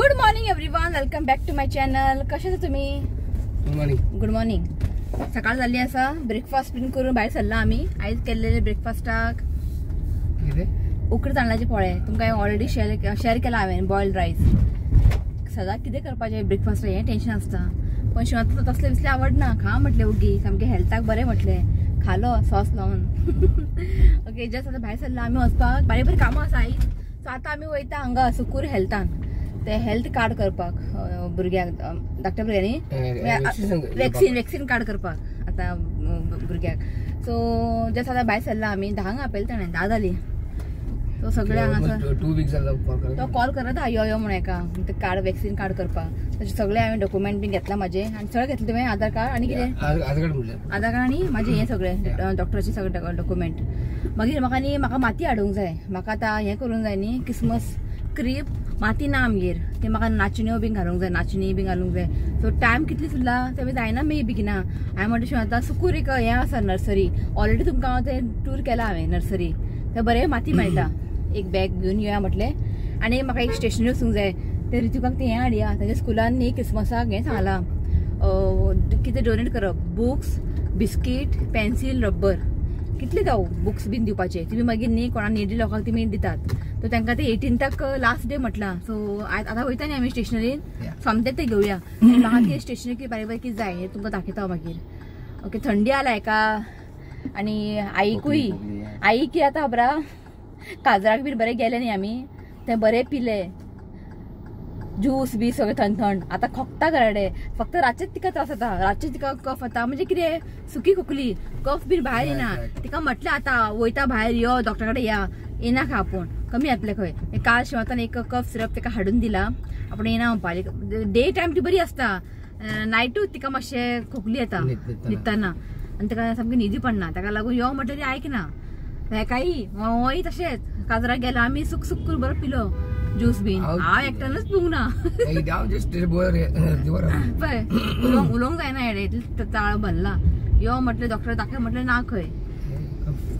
Good morning everyone, welcome back to my channel. कशे आसा तुम्ही? Good morning. Good morning. सकाळ जाल्ली आसा. ब्रेकफास्ट बीन करून भायर सरला आमी. आयज केल्लेले ब्रेकफास्टाक उकडे तांदळाचे पोळे. तुमकां ऑलरेडी शेअर केला हांवें. Boiled rice. सदांच कितें करपाचें ब्रेकफास्ट हें टेन्शन आसता. पण शिवात तसले बिसले आवडना. खा म्हटलें उगी सामकें हेल्थाक बरें म्हटलें. खालो सॉस लावन. ओके, जस्ट आतां भायर सरला आमी वचपाक. बारीक बारीक कामां आसा आयज. सो आतां आमी वयता हांगा सुकूर हेल्थान. ते हेल्थ कार्ड करपाक भुरग्यांक धाकट्या भुरग्यांनी वॅक्सीन कार्ड करपाक आतां भुरग्यांक. सो जस्ट आतां भायर सरला आमी. 10 आपयलें ताणें 10 जाली. तो सगळे हांगासर 2 वीक्स जाला तो कॉल करत हा यो म्हणून एका ते कार्ड वॅक्सीन कार्ड करपाक. तशें सगळे हांवें डॉक्युमेंट बीन घेतला म्हाजे. आनी सगळे घेतले तुवें आधार कार्ड आनी कितें आधार कार्ड आनी म्हाजे हे सगळे डॉक्टराचे सगळे डॉक्युमेंट. मागीर म्हाका माती हाडूंक जाय. म्हाका आतां हें करूंक जाय न्ही क्रिसमस क्रीप. माती ना आमगेर. ते म्हाका नाचण्यो बीन घालूंक जाय. नाचणी बीन घालूंक जाय. सो टायम कितली सुद्धा तें जायना मे बेगिना. हांवें म्हणटा आतां सुकूर एक हें आसा नर्सरी. ऑलरेडी तुमकां हांव तें टूर केला हांवें नर्सरी. थंय बरें माती मेळटा. एक बॅग घेवन येवया म्हटलें. आनी म्हाका एक स्टेशनरी वचूंक जाय. ते रितुकाक तें हें हाडया. ताच्या स्कुलान न्ही क्रिसमसाक हें सांगलां कितें डोनेट करप. Books, biscuit, pencil, rubber. कितले जावं बुक्स बीन दिवपाचे. तुमी मागीर न्ही कोणा निडी लोकांक तुमी दितात. सो तांकां ते 18th लास्ट डे म्हटलां. सो आतां वयता न्ही आमी स्टेशनरीन. सोमतें ते घेवया. म्हाका कितें स्टेशनरी कितें बारीक बारीक कितें जाय हें तुमकां दाखयता मागीर. ओके, थंडी आला हेका. आनी आईकूय आई कितें आतां खबरा काजराक बीन बरें गेले न्ही आमी. थंय बरें पिले ज्यूस बी सगळें थंड. आतां खोकता घराडे. फक्त रातचेच तिका त्रास जाता. रातचेच तिका कफ येता. म्हणजे कितें सुकी खोकली कफ बीन भायर येना. तिका म्हटलें आतां वयता भायर यो डॉक्टरा कडेन या. येना खा आपूण कमी जातलें खंय. काल शिवातान एक कफ सिरप तिका हाडून दिला. आपूण येना म्हणपाक. डे टायम ती बरी आसता. नायटूच तिका मातशें खोकली येता न्हिदताना. आनी तिका सामकी न्हिदी पडना. ताका लागून यो म्हणटा ती आयकना. हेकाय होय तशेंच काजराक गेला आमी सूक करून बरो पिलो ज्यूस बीन. हांव एकट्यानूच पिवंक ना. पळय उलोवंक जायना हेडे ताळ भरला. यो म्हटलें डॉक्टर दाखय म्हटलें ना खंय.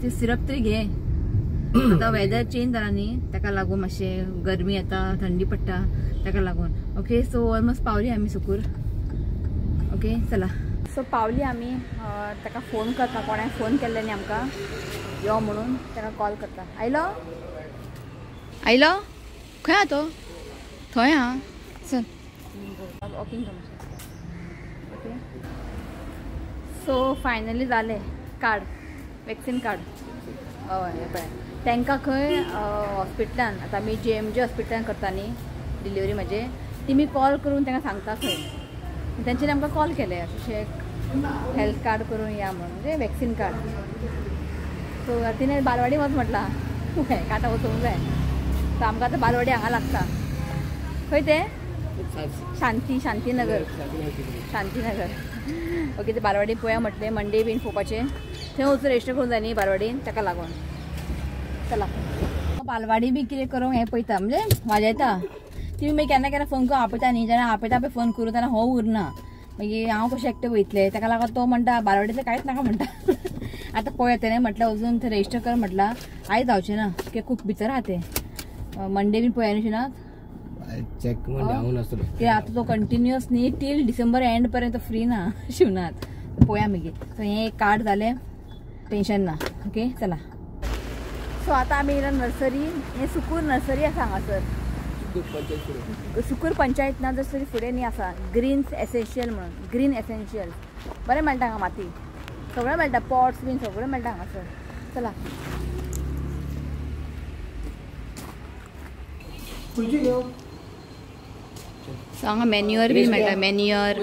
ते सिरप तरी घे. आतां वेदर चेंज जाला न्ही ताका लागून मातशें गरमी येता थंडी पडटा ताका लागून. ओके, सो ऑलमोस्ट पावली आमी सुकूर. ओके चला. सो पावली आमी. ताका फोन करता. कोणें फोन केल्ले न्ही आमकां यो म्हणून. ताका कॉल करता. आयलो खंय आहा तो? थंय आहा. चल वॉकिंग कर. ओके, सो फायनली जालें कार्ड वॅक्सीन कार्ड. हय हे पळय तांकां खंय हॉस्पिटलान आतां आमी JMJ हॉस्पिटलान करता न्ही डिलिव्हरी म्हाजे. तेमी कॉल करून तांकां सांगता खंय. तेंच्यांनी आमकां कॉल केले अशें हेल्थ कार्ड करून या म्हणून म्हणजे वॅक्सीन कार्ड. सो तिणें बालवाडी वच म्हटलां. कांटा वचूंक जाय. सो आमकां आतां बालवाडी हांगा लागता. खंय तें शांतीनगर. ओके, ते बालवाडी पळोवया म्हटलें. मंडे बीन पोवपाचें. थंय वचून रेजिस्टर करूंक जाय न्ही बालवाडीन ताका लागून. चला बालवाडी बी कितें करूंक हें पळयता म्हणजे वाजयता. तुमी मागीर केन्ना केन्ना फोन करून आपयता न्ही. जेन्ना आपयता पळय फोन करून तेन्ना हो उरना. मागीर हांव कशें एकटें वयतलें ताका लागून तो म्हणटा बालवाडीतलें कांयच नाका म्हणटा. आतां पळय तेणें म्हटल्यार वचून थंय रेजिस्टर कर म्हटलां. आयज जावचें ना कित्याक खूब भितर आहा तें. मंडे बीन पळया न्ही शिनात कित्याक आतां तो कंटिन्युअस न्ही टील डिसेंबर एंड पर्यंत फ्री ना शिवनात. पळया मागीर. सो हें एक कार्ड जालें टेन्शन ना. ओके चला. सो आतां आमी येयला नर्सरी. हें सुकूर नर्सरी आसा हांगासर. सुकूर पंचायत ना जर फुडें न्ही आसा ग्रीन एसेन्शियल म्हणून. ग्रीन एसेन्शियल बरें मेळटा हांगा माती. सगळें मेळटा. पॉट्स बीन सगळें मेळटा हांगासर. चला सो हांगा मॅन्युअर बीन मेळटा. मॅन्युअर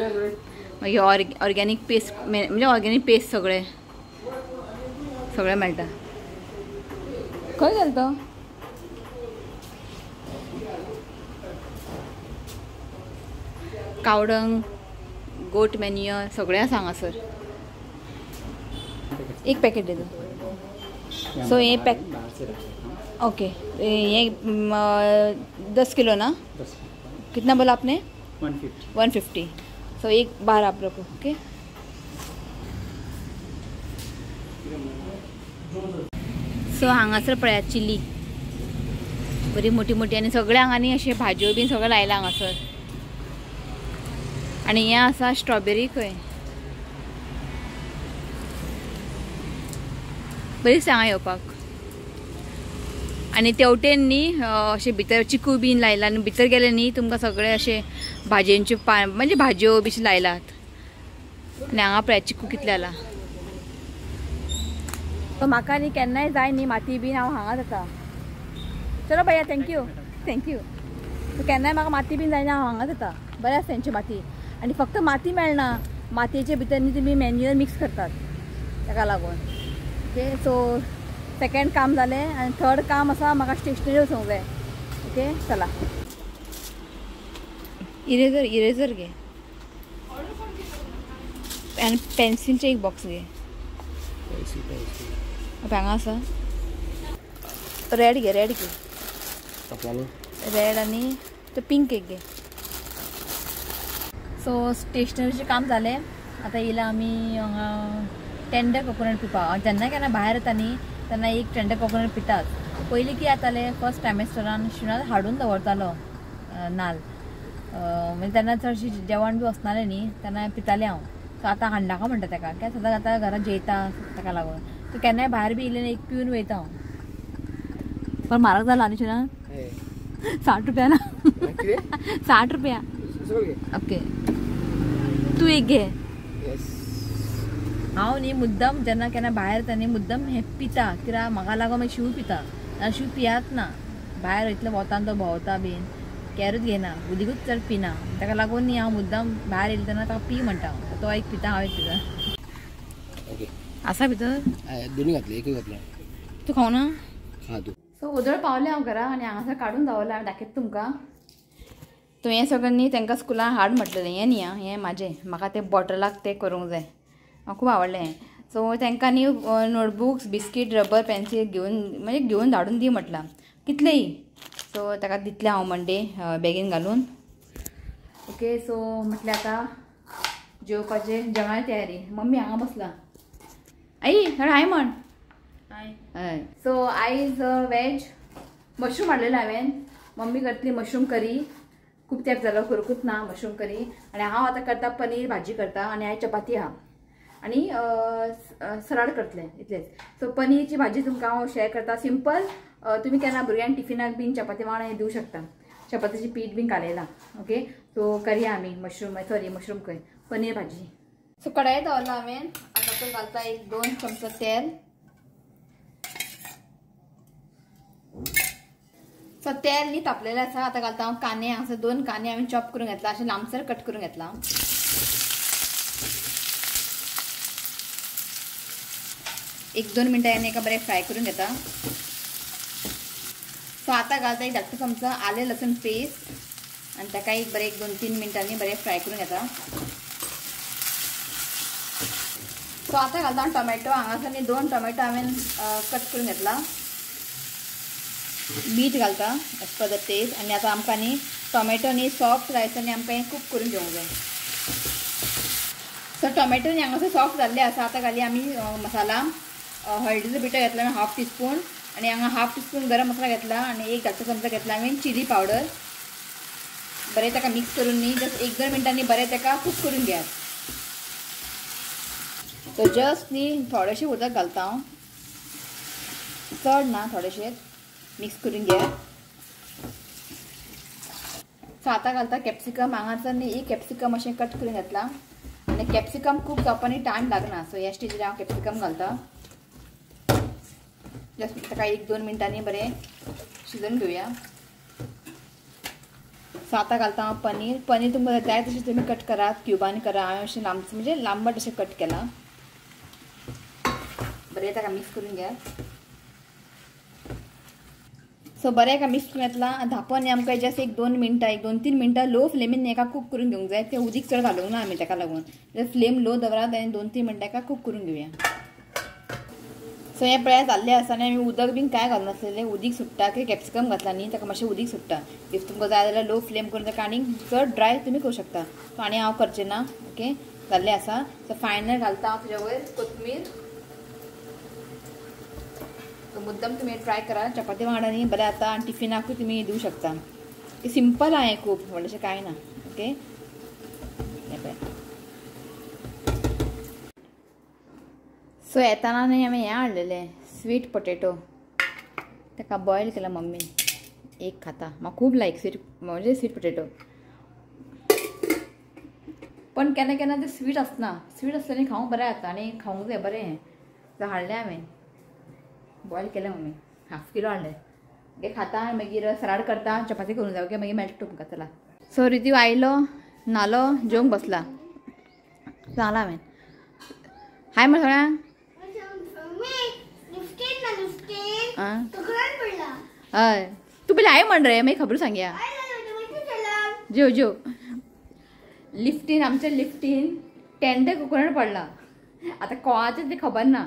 मागीर ऑर्गेनीक पेस्ट म्हणजे ऑर्गेनीक पेस्ट सगळें मेळटा. खंय गेलो तो? कावडंग गोट मॅन्युअर सगळें आसा हांगासर. एक पॅकेट दे. सो हे पॅक ओके. ये 10 किलो ना? कितना बोला आपने? 150. सो एक 12 आप रखो. ओके. सो हांगासर पळया चिली बरी मोठी मोठी आणि सगळ्यांक आनी अशे भाजयो बीन सगळं लायला हांगासर. आणि हें आसा स्ट्रॉबेरी खंय बरी सांगा येवपाक. आणि तेवटेन न्ही अशे भितर चिकू बीन लायला आनी भितर गेले न्ही तुमकां सगळे अशे भाजयेंच्यो म्हणजे भाजयो बी लायलात. आनी हांगा पळय चिकू कितले आला. म्हाका न्ही केन्नाय जाय न्ही माती बीन हांव हांगाच येता. चलो भैया थँक्यू थँक्यू. केन्नाय म्हाका माती बीन जायना हांव हांगाच येता. बरें आसा तेंची माती. आनी फक्त माती मेळना मातयेचे भितर न्ही तुमी मॅन्युअर मिक्स करतात ताका लागून. ओके सो सेकंड काम जालें आनी थर्ड काम आसा म्हाका स्टेशनरी वचूंक जाय. ओके चला. इरेजर इरेजर घे आनी पेन्सिलचे एक बॉक्स घे. हांगा आसा रेड घे रेड घे रेड आनी तो पिंक एक घे. सो स्टेशनरीचें काम जालें. आतां येयला आमी हांगा टेंडर कोकोनट पिवपाक. जेन्ना केन्ना भायर येता न्ही तेन्ना एक टेंडर कोकोनट पितात. पयलीं कितें जातालें फर्स्ट टायमेस्टरान शिवराक हाडून दवरतालो नाल्ल. म्हणजे तेन्ना चडशी जेवण बी वचनालें न्ही तेन्ना पितालें हांव. सो आतां हाडनाका म्हणटा ताका कित्याक सदांच आतां घरांत जेयता ताका लागून. सो केन्नाय भायर बी येयलें एक पिवन वयता हांव. पण म्हारग जाला न्ही शिवराक. 60 रुपया ना 60 रुपया. ओके तू एक घे. हांव न्ही मुद्दम जेन्ना केन्ना भायर येता न्ही मुद्दम हें पिता कित्याक म्हाका लागून मागीर शिव पिता. आनी शिव पियात ना भायर इतलो वता तो भोंवता बीन कॅरूच घेना उदीकूच चड पिना. ताका लागून न्ही हांव मुद्दम भायर येयले तेन्ना ताका पी म्हणटा. तो एक पिता हांव एक पिता. आसा भितर दोनी घातले एक घातला. तूं खावना. खा तूं. सो उजळ पावलें हांव घरा आनी हांगासर काडून दवरलें. हांवें दाखयता तुमकां. तो हें सगळें न्ही तांकां स्कुलान हाड म्हटलेलें. हें न्ही हें म्हाजें म्हाका तें बॉटलाक तें करूंक जाय. म्हाका खूब आवडलें हें. सो तांकां न्ही नोटबुक्स बिस्कीट रबर पेन्सील घेवन म्हणजे घेवन धाडून दी म्हटलां कितलेय. सो ताका दितलें हांव मंडे बेगीन घालून. ओके सो म्हटलें आतां जेवपाचें जेवणाची तयारी. मम्मी हांगा बसला. आई थोडं हाय म्हण. हय. सो आयज वेज मशरूम हाडलेलो हांवें. मम्मी करतली मशरूम करी. खूब तेंप जालो करूंकूच ना मशरूम करी. आनी हांव आतां करता पनीर भाजी करता आनी आयज चपाती आहा आनी सलाड करतलें इतलेंच. सो पनीरची भाजी तुमकां हांव शेअर करता सिंपल. तुमी केन्ना भुरग्यांक टिफिनाक बीन चपाती वांगडा दिवं शकता. चपातीची पीठ बीन घालयला. ओके सो करया आमी मशरूम खंय पनीर भाजी. सो कढाई दवरला हांवें. आतां तातूंत घालता एक 2 चमचो तेल. सो तेल न्ही तापलेलें आसा. आतां घालता हांव कांदे. हांगासर 2 कांदे हांवें चॉप करून घेतला अशें लांबसर कट करून घेतला. एक 2 मिनटां आनी एका बरें फ्राय करून घेता. सो आतां घालता एक धाकटो चमचो आलें लसूण पेस्ट आनी ताका एक बरें 2-3 मिनटांनी बरें फ्राय करून घेता. सो आतां घालता हांव टोमॅटो. हांगासर न्ही 2 टोमॅटो हांवें कट करून घेतला. मीठ घालता एज पर द टेस्ट. आनी आतां आमकां न्ही टोमॅटो न्ही सॉफ्ट जायसर न्ही आमकां हें कूक करून घेवंक जाय. सो टोमॅटो न्ही हांगासर सॉफ्ट जाल्ले आसा. आतां घाली आमी मसाला. हळदीचो पिठो घेतला हांवें 1/2 टीस्पून आनी हांगा 1/2 टीस्पून गरम मसाला घेतला आनी एक धाकटो चमचो घेतला हांवें चिली पावडर. बरें ताका मिक्स करून न्ही जस्ट 1-2 मिनटांनी बरें ताका कूक करून घेयात. सो जस्ट न्ही थोडेशें उदक घालता हांव. चड ना थोडेशें मिक्स करून घेयात. सो आतां घालता कॅप्सिकम. हांगासर न्ही एक कॅप्सिकम अशें कट करून घेतला आनी कॅप्सिकम कूक जावपाक टायम लागना. सो ह्या स्टेजीर हांव कॅप्सिकम घालता. जस्ट ताका 1-2 मिनटांनी बरें शिजोवन घेवया. सो आतां घालता हांव पनीर. पनीर तुमकां जाय तशें तुमी कट करात क्युबांनी करा. हांवें अशें म्हणजे लांबट अशें कट केलां. बरें ताका मिक्स करून घ्या. सो बरें एका मिक्स करून घेतला. धांपोन आमकां जस्ट एक 2 मिनटां 1-2-3 मिनटां लो फ्लेमीन एका कूक करून घेवंक जाय. तें उदीक चड घालूंक ना आमी ताका लागून. फ्लेम लो दवरात आनी 2-3 मिनटां एका कूक करून घेवया. सो हें पळय जाल्लें आसा आनी आमी उदक बीन कांय घालूं नासलेलें. उदीक सुट्टा की कॅप्सिकम घातला न्ही ताका मातशें उदीक सुट्टा. इफ तुमकां जाय जाल्यार लो फ्लेम करून ताका आनी चड ड्राय तुमी करूं शकता. सो आनी हांव करचें ना. ओके जाल्लें आसा. सो फायनल घालता हांव तुज्या वयर कोथमीर. मुद्दाम तुम्ही ट्राय करा चपाती वांगडा न्ही बरें जाता आनी टिफिनाकूय तुम्ही दिवं शकता. सिंपल आहे खूप व्हडलेशें कांय ना. ओके हे पळय. सो येताना न्ही आमी हें हाडलेलें स्वीट पोटेटो. ताका बॉयल केला मम्मीन. एक खाता म्हाका खूब लायक म्हणजे स्वीट पोटेटो. पण केन्ना केन्ना ते स्वीट आसना. स्वीट आसलें खावंक बरें जाता आनी खावंक जाय बरें. तर हाडलें हांवें बॉयल केलें मम्मी. 1/2 किलो हाडलें. हे खाता आनी मागीर सलाड करता चपाती करून जाय. ओके मागीर मेळटा तुमकां. चला. सो रितीव आयलो न्हालो जेवंक बसला. सांगला हांवें हाय म्हण सगळ्यांक. हय तू पयलीं हाय म्हण रे मागीर खबर सांगया. जेव जेव. लिफ्टीन आमच्या लिफ्टीन टेंडर कोकोनट पडला. आतां कोणाचें तें खबर ना.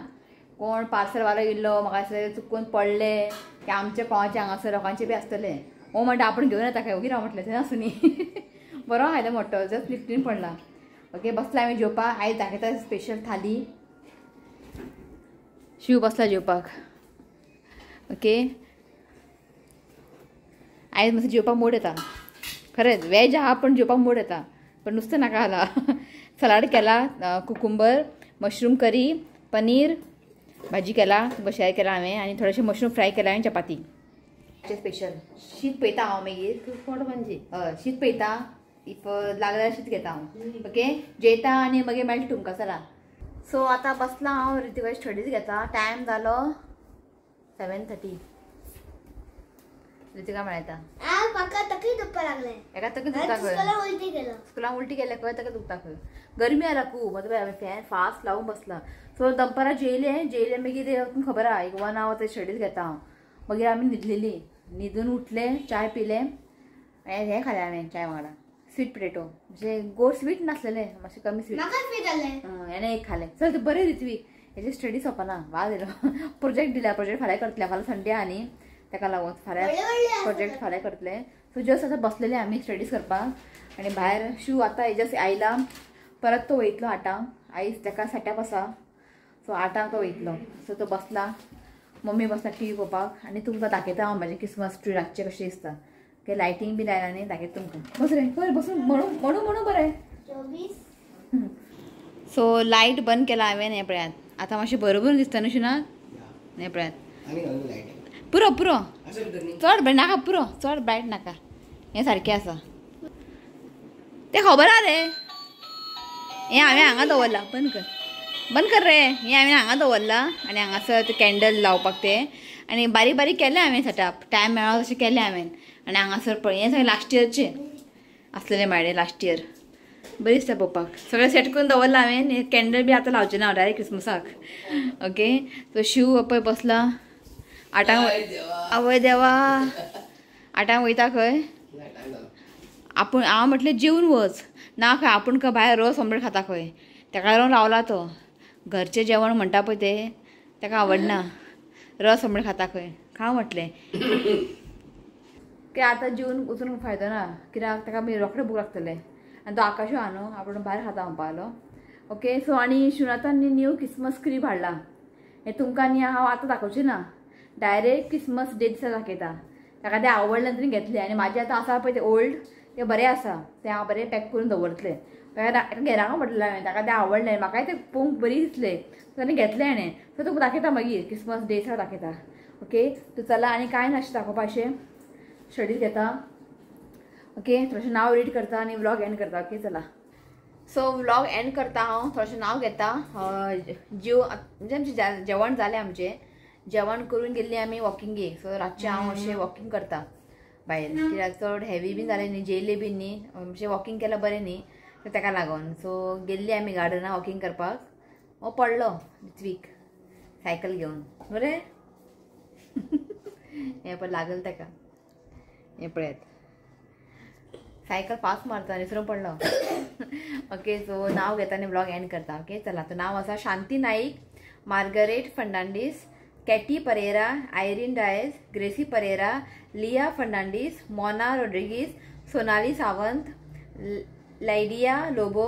कोण पार्सलवालो येयल्लो म्हाका दिसलें चुकून पडले की आमच्या कोणाचे हांगासर लोकांचे बी आसतले. हो म्हणटा आपण घेवन येता काय ओगी राव म्हटलें थंय आसूं न्ही. बरो आयलो मोठो जस्ट लिफ्टीन पडला. ओके बसला हांवें जेवपाक. आयज दाखयता स्पेशल थाली. शिव बसला जेवपाक. ओके आयज मातसो जेवपाक मूड येता. खरेंच वेज आहा पण जेवपाक मूड येता. पण नुस्तें नाका जाला. सलाड केला कुकुंबर मशरूम करी पनीर भाजी केला तुमकां शेअर केला हांवें आनी थोडेशें मशरूम फ्राय केला हांवें चपाती. स्पेशल शीत पळयता हांव मागीर म्हणजे हय शीत पळयता. इफ लागल्यार शीत घेता हांव. ओके जेयता आनी मागीर मेळटा तुमकां. चला. सो आतां बसला हांव रितीवाय स्टडीज घेता. टायम जालो 7:30. रितीका मेळटा म्हाका तकली दुखपाक लागलें. एका तकली दुखता खंय स्कुलान उलटी केल्या खंय तकली दुखता खंय. गरमी आला खूब. हांवें फॅन फास्ट लावून बसला. सो दनपारां जेयलें मागीर तुमकां खबर आहा 1 आवर ते स्टडीज घेता हांव. मागीर आमी न्हिदलेलीं. न्हिदून उठले चाय पिलें हें खालें हांवें चाय वांगडा स्वीट पोटेटो. म्हणजे गोड स्वीट नासलेलें मातशें कमी स्वीट. हेणें एक खालें. चल तूं बरें रितवी हेजे स्टडी सोंपना. वाज येयलो. प्रोजेक्ट दिला. प्रोजेक्ट फाल्यां करतलें. फाल्यां संडे आहा न्ही ताका लागून फाल्यां प्रोजेक्ट फाल्यां करतले. सो जस्ट आतां बसलेले आमी स्टडीज करपाक. आनी भायर शू आतां हेजस आयला. परत तो वयतलो 8 आयज ताका सेटअप आसा. सो 8 तो वयतलो. सो तो बसला. मम्मी बसला टीव्ही पळोवपाक. आनी तुमकां दाखयता हांव म्हाजें क्रिसमस ट्री रातचें कशें दिसता. ओके लायटींग बी लायला न्ही दाखयता तुमकां. बस रे बरें बसून म्हणू बरें. सो लायट बंद केला हांवें. हें पळयात आतां मातशें बरोबर दिसता न्हू ना. हें पळयात पुरो पुरो चड ब्रायट नाका. पुरो चड ब्रायट नाका. हें सारकें आसा. तें खबर आहा रे. हें हांवें हांगा दवरला. बंद कर रे. हें हांवें हांगा दवरला आनी हांगासर ते कॅन्डल लावपाक ते आनी बारीक बारीक केलें हांवें सेटअप. टायम मेळ्ळो तशें केलें हांवें. आनी हांगासर पळय हें सगळें लास्ट इयरचें आसलेलें म्हाजें लास्ट इयर. बरी दिसता पळोवपाक. सगळें सेट करून दवरला हांवें. कॅन्डल बी आतां लावचें ना डायरेक्ट क्रिसमसाक. ओके सो शिव पळय बसला. 8 आवय देवा 8 वयता खंय. आपूण हांव म्हटलें जेवन वच ना खंय आपूण खंय भायर रोस ऑमलेट खाता खंय. ताका लागून रावला तो. घरचें जेवण म्हणटा पळय तें ताका आवडना. रस ऑमलेट खाता खंय. खावं म्हटलें की आतां जेवन वचून फायदो ना कित्याक ताका मागीर रोखडें भूक लागतलें. आनी तो आकाशू आहा न्हू आपूण भायर खाता म्हणपा लागलो. ओके सो आनी शुनातान न्यू क्रिसमस क्रीब हाडला. हें तुमकां न्ही हांव आतां दाखोवचें ना. डायरेक्ट क्रिसमस डे दिसा दाखयता. ताका तें आवडलें तरी घेतलें. आनी म्हाजें आतां आसा पळय तें ओल्ड तें बरें आसा. तें हांव बरें पॅक करून दवरतलें. घेरांक म्हटलें हांवें ताका तें आवडलें. म्हाकाय तें पळोवंक बरी दिसलें. ताणें घेतलें हाणें. सो तुका दाखयता मागीर क्रिसमस डे दिसा दाखयता. ओके तूं चला. आनी कांय नाशिल्लें दाखोवपाचें. स्टडीज घेता. ओके थोडेशें नांव रीड करता आनी व्लॉग एंड करता. ओके चला. सो व्लॉग एंड करता हांव. थोडेशें नांव घेता. म्हणजे आमचें जेवण जालें आमचें. जेवण करून गेल्लीं आमी वॉकिंगेक. सो रातचें हांव अशें वॉकिंग करता भायर कित्याक चड हेवी बीन जालें न्ही जेयलें बीन न्ही. अशें वॉकिंग केल्यार बरें न्ही ताका लागून. सो गेल्लीं आमी गार्डना वॉकिंग करपाक. हो पडलो ऋत्वीक सायकल घेवन बरें. हें पळय लागल ताका. हें पळयात सायकल फास्ट मारता आनी विसरून पडलो. ओके सो नांव घेता आनी ब्लॉग एंड करता. ओके चला. तो नांव आसा Shanti Naik, Margaret Fernandes, Katie Pereira, Irene Dias, Gracie Pereira, Leah Fernandes, Mona Rodrigues, Sonali Sawant, Lydia Lobo,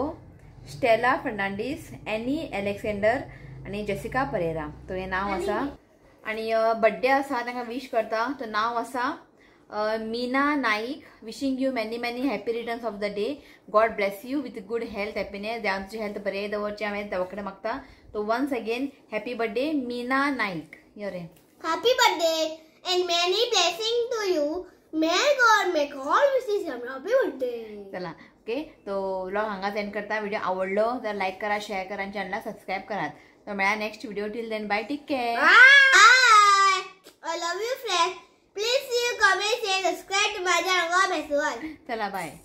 Stella Fernandes, Annie Alexander आनी जेसिका परेरा. तो हें नांव आसा. आणि बर्थडे आसा तांकां विश करता. तो नाव आसा Meena Naik. Wishing you many many happy returns of the day. God bless you with good health happiness. देवाची हेल्थ बरें दवरचें हांवें देवा कडेन मागता. तो once again happy birthday Meena Naik. यो रे Happy birthday and many blessings to you. May God make all wishes come. Happy birthday. चला ओके. तो व्लॉग हांगाच एंड करता. व्हिडिओ आवडलो तर लाईक करा, शेअर करा आणि चॅनलला सबस्क्राईब करा. तर मेळ्या next video. Till then bye. Take care. Bye. I love you, friends. Please see you, comment, share, subscribe to my channel. God bless you all. चला बाय.